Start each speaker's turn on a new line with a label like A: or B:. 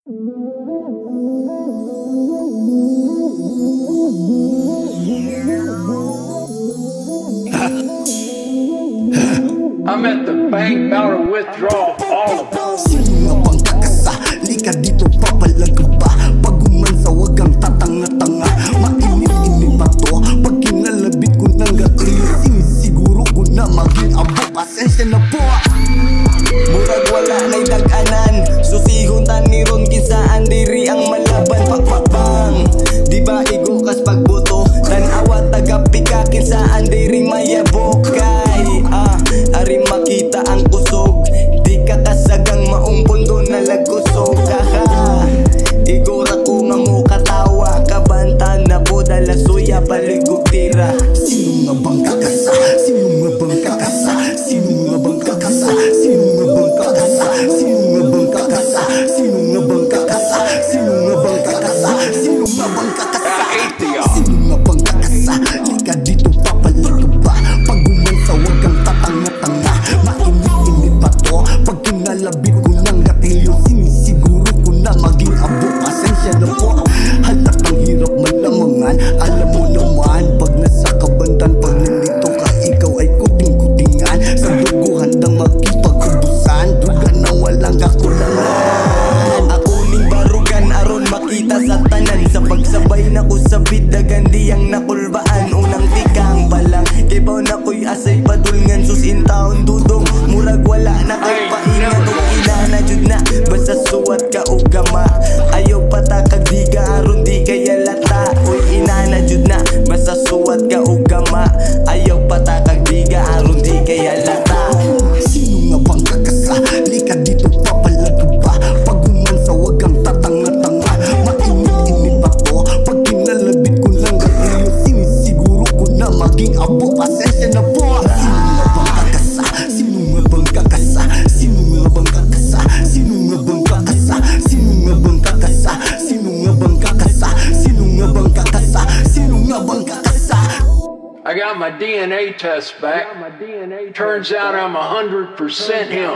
A: I'm at the bank, about to withdraw all of them.
B: Sino nga bang kakasa? Lika dito, papalag ba? Pag umansa, wag kang tatanga-tanga. Mainit-init pa to. Pag kinalabit ko ng gatilyo, sinisiguro ko na maging abo. Pasensya na po.
C: Murag wala na'y dag-anan, susihon taniron kinsaan diri ang malaban. Pakpakbang, di ba igukas pagbuto? Tanawa taga-pika kinsaan diri mayabok. Ari makita ang kusog, di ka kasagang maong pundo na lagkusog. Igura ko nga mo katawa, kabanta na po dala suya paligog tira.
B: Sino nga bang kakasa? Sino nga bang kakasa? Sino nga bang kakasa? Sino nga bang kakasa? Sino nga bang kakasa? Sino nga bang kakasa? Sino nga bang kakasa? Sino nga bang kakasa? Sino nga bang kakasa? Lika dito, papalag ba? Pag umansa, wag kang tatanga-tanga. Mainit-init pa to. Pag kinalabit ko ng gatilyo, sinisiguro ko na maging abo. Pasensya na po. Halat ang hirap malamangan. Alam mo naman, pag nasa kabantan, pag nandito ka, ikaw ay kuting-kutingan. Sa dugo handang makipag-ubusan, duga na walang kakulangan.
C: Ako ning barugan aron makita sa tanan. Sa pagsabay na ko sa bidagan, di ang nakulbaan. Unang tikang balang, kibaw na ko'y asay padulngan. Susin taon dudong, murag wala na kay paingan. O inana jud na, basta suwat ka o gama. Ayaw patakag di ka aron di kaya lata. Uy inana jud na, basta suwat ka o gama. Ayaw patakag di ka aron di kaya lata.
B: Sino nga bang kakasa? Lika dito, papalag ba? Pag umansa, wag kang tatanga-tanga. Mainit-init pa to. Pag kinalabit ko ng gatilyo, sinisiguro ko na maging abo. Pasensya na po. Sino nga bang kakasa? Sino nga bang kakasa? Sino nga bang kakasa? Sino nga bang kakasa? Sino nga bang kakasa? Sino nga bang kakasa? Sino nga bang kakasa? Sino nga bang kakasa?
A: I got my DNA test back. Turns out I'm 100% him.